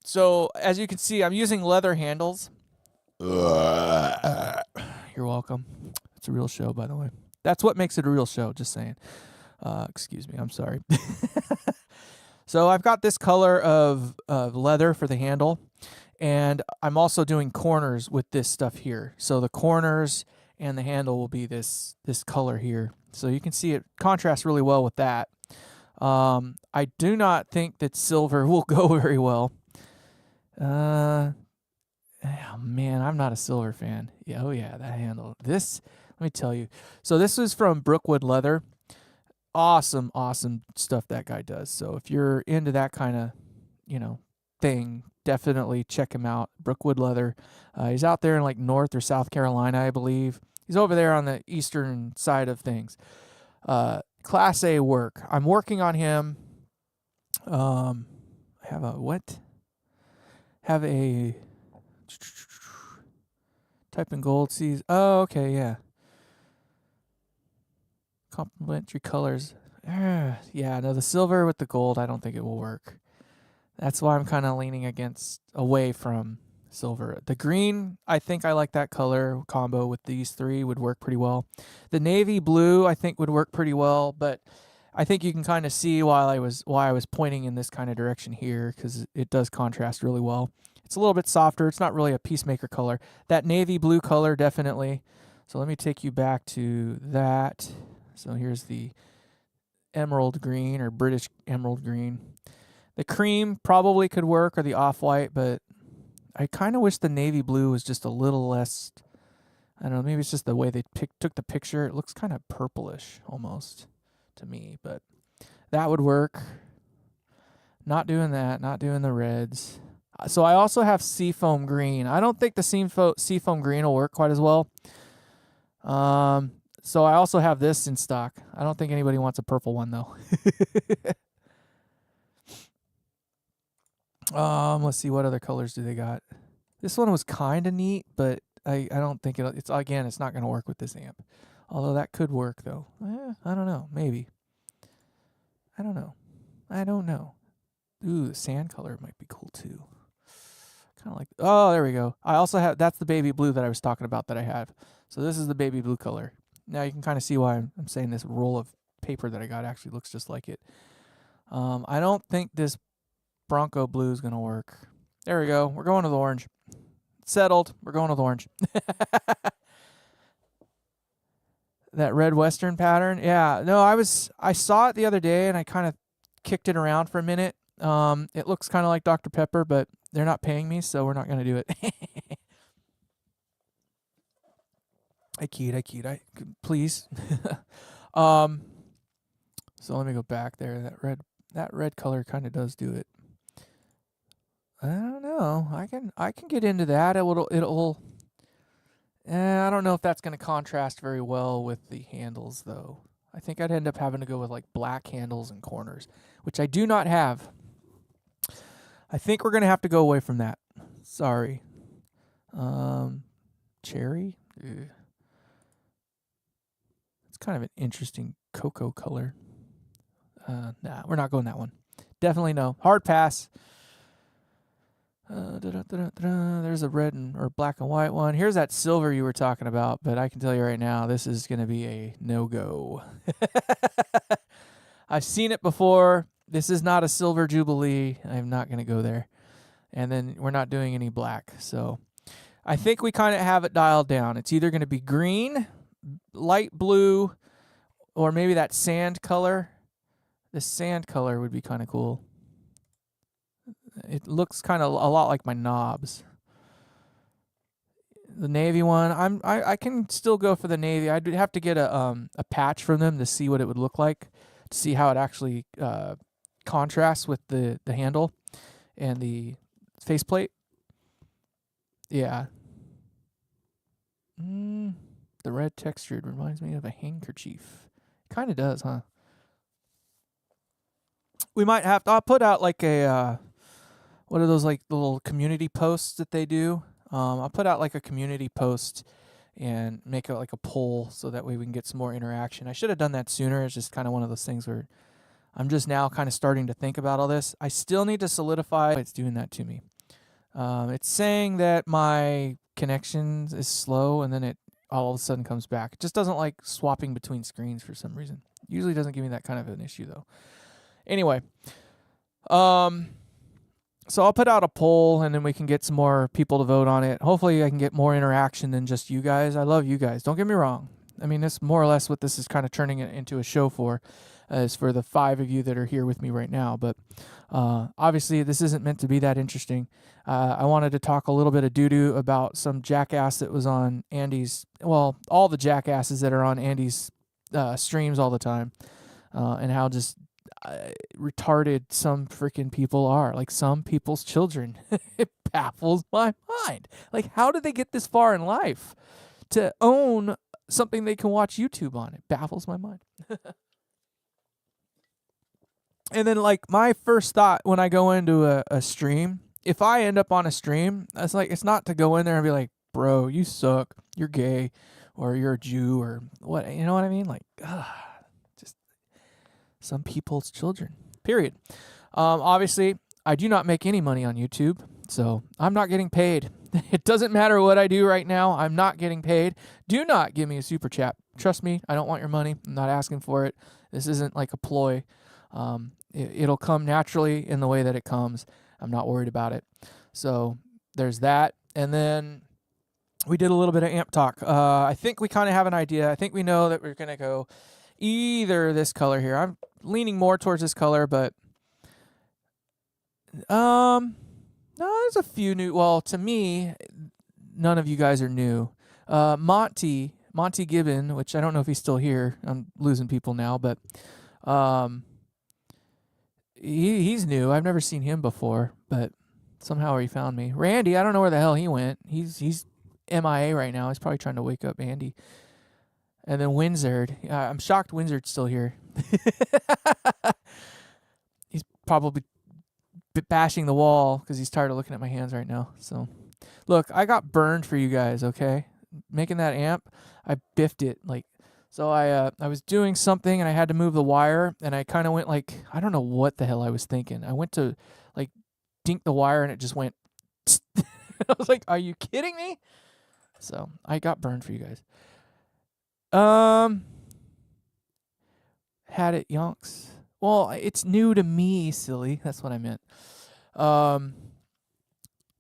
So as you can see, I'm using leather handles. You're welcome. It's a real show, by the way. That's what makes it a real show. Just saying. Excuse me. I'm sorry. So I've got this color of leather for the handle, and I'm also doing corners with this stuff here. So the corners and the handle will be this color here. So you can see it contrasts really well with that. I do not think that silver will go very well. Oh man, I'm not a silver fan. Yeah, oh yeah, that handle. This, let me tell you. So this is from Brookwood Leather. Awesome stuff that guy does. So if you're into that kind of, thing, definitely check him out. Brookwood Leather. He's out there in like North or South Carolina, I believe. He's over there on the eastern side of things. Class A work. I'm working on him. I have a type in gold sees. Oh, okay, yeah. Complementary colors. Yeah, no, the silver with the gold, I don't think it will work. That's why I'm kind of leaning away from silver. The green, I think I like that color combo with these three would work pretty well. The navy blue, I think would work pretty well, but I think you can kind of see why I was pointing in this kind of direction here, because it does contrast really well. It's a little bit softer. It's not really a peacemaker color. That navy blue color, definitely. So let me take you back to that. So here's the emerald green, or British emerald green. The cream probably could work, or the off-white, but I kind of wish the navy blue was just a little less, I don't know, maybe it's just the way they took the picture. It looks kind of purplish almost to me, but that would work. Not doing that, not doing the reds. So I also have seafoam green. I don't think the seafoam green will work quite as well. So I also have this in stock. I don't think anybody wants a purple one though. Let's see, what other colors do they got? This one was kind of neat, but I don't think it's not going to work with this amp. Although that could work though. I don't know, maybe. I don't know. Ooh, the sand color might be cool too. Kind of like, oh, there we go. I also have, that's the baby blue that I was talking about that I have. So this is the baby blue color. Now you can kind of see why I'm saying this roll of paper that I got actually looks just like it. I don't think this Bronco blue is going to work. There we go. We're going with orange. Settled. We're going with orange. That red western pattern. Yeah. No, I saw it the other day and I kind of kicked it around for a minute. It looks kind of like Dr. Pepper, but they're not paying me, so we're not going to do it. I keyed. Please. So let me go back there. That red color kind of does do it. I don't know. I can get into that. It'll. I don't know if that's going to contrast very well with the handles, though. I think I'd end up having to go with like black handles and corners, which I do not have. I think we're going to have to go away from that. Sorry. Cherry? Ugh. It's kind of an interesting cocoa color. Nah, we're not going that one. Definitely no. Hard pass. There's a red or black and white one. Here's that silver you were talking about, but I can tell you right now, this is going to be a no-go. I've seen it before. This is not a silver jubilee. I'm not going to go there. And then we're not doing any black. So I think we kind of have it dialed down. It's either going to be green, light blue, or maybe that sand color. The sand color would be kind of cool. It looks kind of a lot like my knobs. The navy one, I can still go for the navy. I'd have to get a patch from them to see what it would look like, to see how it actually contrasts with the handle and the faceplate. Yeah. The red textured reminds me of a handkerchief. Kind of does, huh? We might have to. I'll put out like a. What are those like little community posts that they do? I'll put out like a community post and make it like a poll so that way we can get some more interaction. I should have done that sooner. It's just kind of one of those things where I'm just now kind of starting to think about all this. I still need to solidify. It's doing that to me. It's saying that my connection is slow and then it all of a sudden comes back. It just doesn't like swapping between screens for some reason. Usually doesn't give me that kind of an issue though. Anyway, so I'll put out a poll and then we can get some more people to vote on it. Hopefully I can get more interaction than just you guys. I love you guys. Don't get me wrong. I mean, that's more or less what this is kind of turning it into a show for, is for the 5 of you that are here with me right now. But obviously this isn't meant to be that interesting. I wanted to talk a little bit of doo-doo about some jackass that was on Andy's, well, all the jackasses that are on Andy's streams all the time, and how just retarded some freaking people are, like some people's children. It baffles my mind. Like, how did they get this far in life to own something they can watch YouTube on? It baffles my mind. And then, like, my first thought when I go into a stream, if I end up on a stream, it's not to go in there and be like, bro, you suck, you're gay, or you're a Jew, or what, you know what I mean? Like, some people's children, period. Obviously, I do not make any money on YouTube, so I'm not getting paid. It doesn't matter what I do right now. I'm not getting paid. Do not give me a super chat. Trust me, I don't want your money. I'm not asking for it. This isn't like a ploy. It'll come naturally in the way that it comes. I'm not worried about it. So there's that. And then we did a little bit of amp talk. I think we kind of have an idea. I think we know that we're going to go either this color here. I'm leaning more towards this color, but no, there's a few new. Well, to me, none of you guys are new. Monty Gibbon, which I don't know if he's still here. I'm losing people now, but he's new. I've never seen him before, but somehow he found me. Randy, I don't know where the hell he went. He's MIA right now. He's probably trying to wake up Andy. And then Winzard. I'm shocked Winzard's still here. He's probably bashing the wall because he's tired of looking at my hands right now. So, look, I got burned for you guys, okay? Making that amp, I biffed it. So I was doing something and I had to move the wire and I kind of went like, I don't know what the hell I was thinking. I went to like dink the wire and it just went. I was like, are you kidding me? So I got burned for you guys. Um, had it yonks. Well, it's new to me, silly. That's what I meant. Um,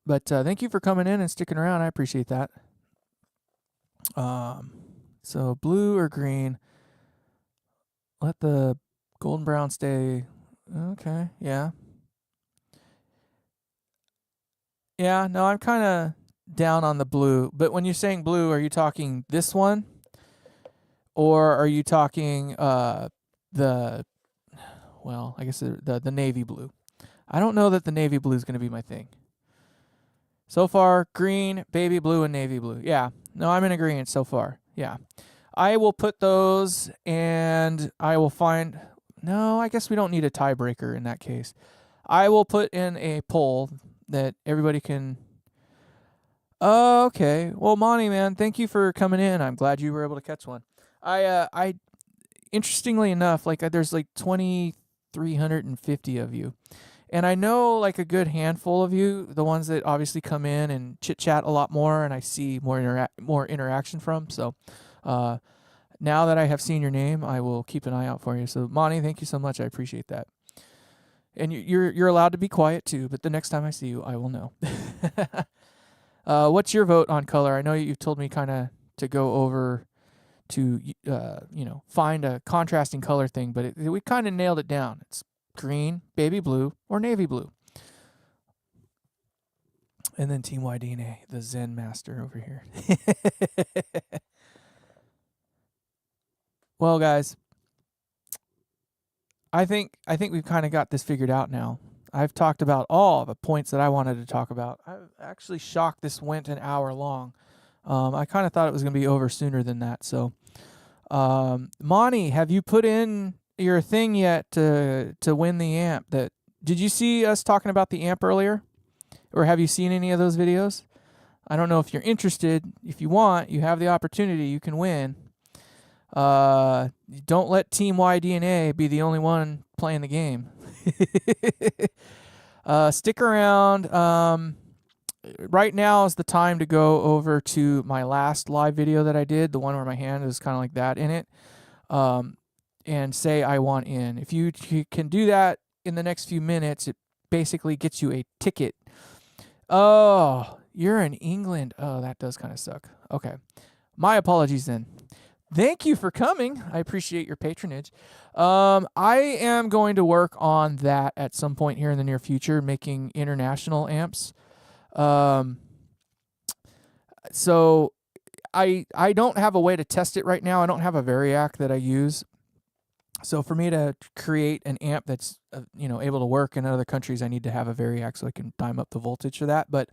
but thank you for coming in and sticking around. I appreciate that. So blue or green? Let the golden brown stay. Okay, yeah. Yeah, no, I'm kind of down on the blue. But when you're saying blue, are you talking this one? Or are you talking the well, I guess the navy blue. I don't know that the navy blue is going to be my thing. So far, green, baby blue, and navy blue. Yeah. No, I'm in agreement so far. Yeah. I will put those and I will find. No, I guess we don't need a tiebreaker in that case. I will put in a poll that everybody can. Oh, okay. Well, Monty, man, thank you for coming in. I'm glad you were able to catch one. I interestingly enough, like there's like 2,350 of you. And I know like a good handful of you, the ones that obviously come in and chit chat a lot more, and I see more interaction from. So now that I have seen your name, I will keep an eye out for you. So Monty, thank you so much. I appreciate that. And you're allowed to be quiet too, but the next time I see you, I will know. What's your vote on color? I know you've told me kind of to go over to find a contrasting color thing, but we kind of nailed it down. It's green, baby blue, or navy blue. And then Team YDNA, the Zen master over here. Well, guys, I think we've kind of got this figured out now. I've talked about all the points that I wanted to talk about. I'm actually shocked this went an hour long. I kind of thought it was going to be over sooner than that. So, Monty, have you put in your thing yet to win the amp? Did you see us talking about the amp earlier, or have you seen any of those videos? I don't know if you're interested. If you want, you have the opportunity. You can win. Don't let Team YDNA be the only one playing the game. Stick around. Right now is the time to go over to my last live video that I did, the one where my hand is kind of like that in it, and say I want in. If you can do that in the next few minutes, it basically gets you a ticket. Oh, you're in England. Oh, that does kind of suck. Okay. My apologies then. Thank you for coming. I appreciate your patronage. I am going to work on that at some point here in the near future, making international amps. So I don't have a way to test it right now. I don't have a Variac that I use. So for me to create an amp that's able to work in other countries, I need to have a Variac so I can dime up the voltage for that. But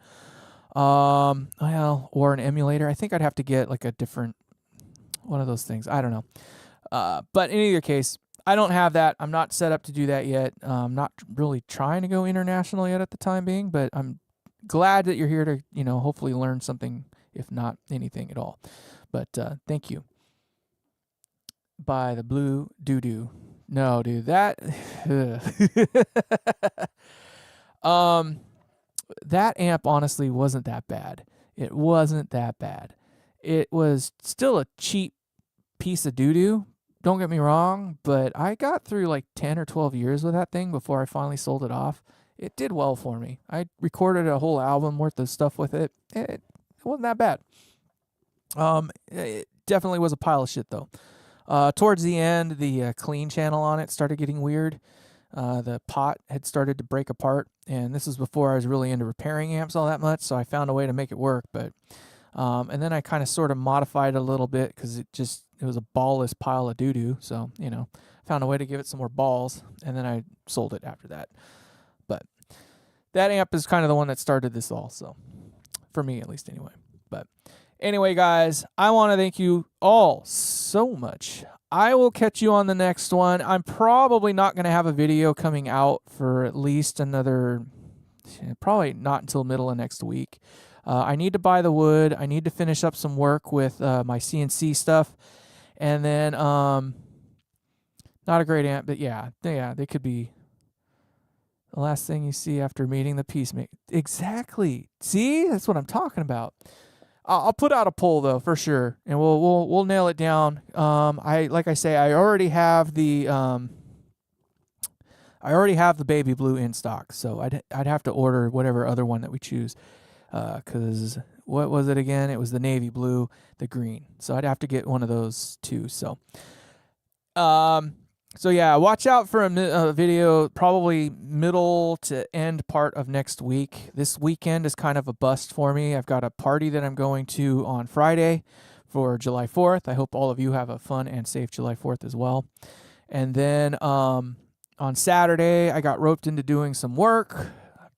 or an emulator. I think I'd have to get like a different one of those things. I don't know. But in either case, I don't have that. I'm not set up to do that yet. I'm not really trying to go international yet at the time being, but I'm glad that you're here to, hopefully learn something, if not anything at all. But thank you. By the blue doo-doo. No, dude, that that amp honestly wasn't that bad. It wasn't that bad. It was still a cheap piece of doo-doo. Don't get me wrong, but I got through like 10 or 12 years with that thing before I finally sold it off. It did well for me. I recorded a whole album worth of stuff with it. It wasn't that bad. It definitely was a pile of shit though. Towards the end, the clean channel on it started getting weird. The pot had started to break apart, and this was before I was really into repairing amps all that much, so I found a way to make it work. But and then I kind of sort of modified it a little bit because it was a ballless pile of doo-doo. So, found a way to give it some more balls, and then I sold it after that. But that amp is kind of the one that started this all, so for me at least anyway. But anyway, guys, I want to thank you all so much. I will catch you on the next one. I'm probably not going to have a video coming out for at least probably not until middle of next week. I need to buy the wood. I need to finish up some work with my CNC stuff. And then, not a great amp, but yeah, they could be the last thing you see after meeting the peacemaker. Exactly. See, that's what I'm talking about. I'll put out a poll though for sure, and we'll nail it down. Like I say, I already have the baby blue in stock, so I'd have to order whatever other one that we choose. Because what was it again? It was the navy blue, the green. So I'd have to get one of those too. So yeah, watch out for a video probably middle to end part of next week. This weekend is kind of a bust for me. I've got a party that I'm going to on Friday for July 4th. I hope all of you have a fun and safe July 4th as well. And then on Saturday, I got roped into doing some work.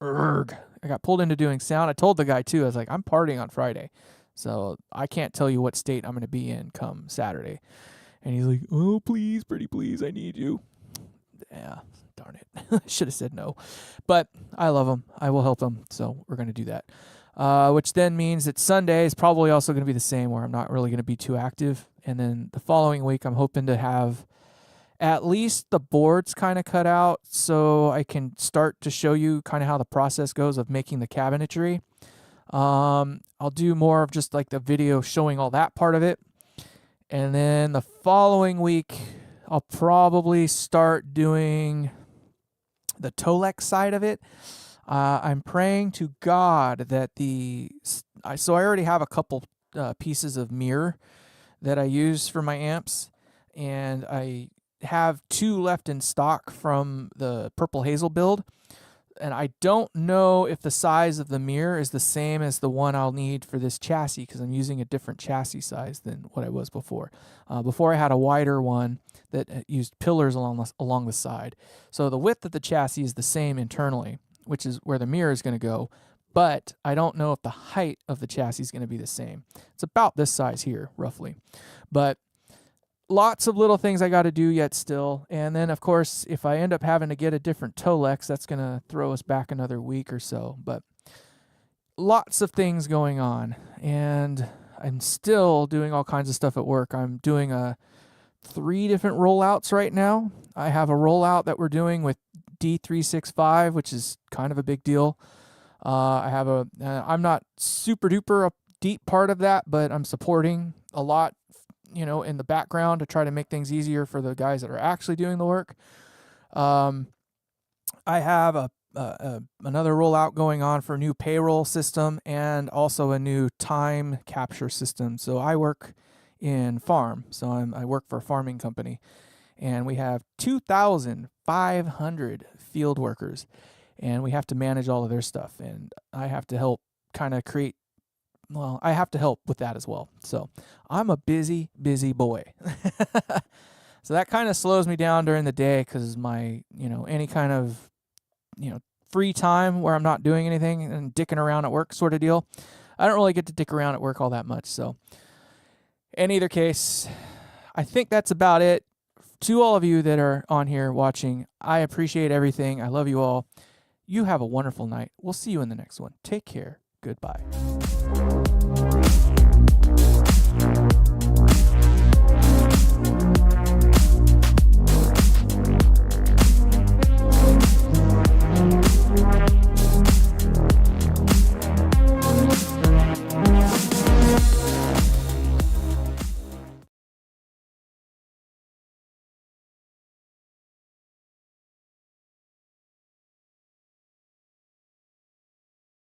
I got pulled into doing sound. I told the guy too, I was like, I'm partying on Friday, so I can't tell you what state I'm going to be in come Saturday. And he's like, oh, please, pretty please, I need you. Yeah, darn it. I should have said no. But I love him. I will help him, so we're going to do that. Which then means that Sunday is probably also going to be the same, where I'm not really going to be too active. And then the following week, I'm hoping to have at least the boards kind of cut out so I can start to show you kind of how the process goes of making the cabinetry. I'll do more of just like the video showing all that part of it. And then the following week, I'll probably start doing the Tolex side of it. I'm praying to God that so I already have a couple pieces of mirror that I use for my amps, and I have 2 left in stock from the Purple Hazel build, and I don't know if the size of the mirror is the same as the one I'll need for this chassis, because I'm using a different chassis size than what I was before. Before I had a wider one that used pillars along the side. So the width of the chassis is the same internally, which is where the mirror is going to go, but I don't know if the height of the chassis is going to be the same. It's about this size here, roughly. But lots of little things I got to do yet still. And then, of course, if I end up having to get a different Tolex, that's going to throw us back another week or so. But lots of things going on. And I'm still doing all kinds of stuff at work. I'm doing 3 different rollouts right now. I have a rollout that we're doing with D365, which is kind of a big deal. I'm not super duper a deep part of that, but I'm supporting a lot, in the background to try to make things easier for the guys that are actually doing the work. I have another rollout going on for a new payroll system and also a new time capture system. So I work in farm, so I work for a farming company, and we have 2,500 field workers, and we have to manage all of their stuff, and I have to help kind of I have to help with that as well. So I'm a busy boy. So that kind of slows me down during the day, because my, any kind of, free time where I'm not doing anything and dicking around at work sort of deal, I don't really get to dick around at work all that much. So in either case, I think that's about it. To all of you that are on here watching, I appreciate everything. I love you all. You have a wonderful night. We'll see you in the next one. Take care. Goodbye.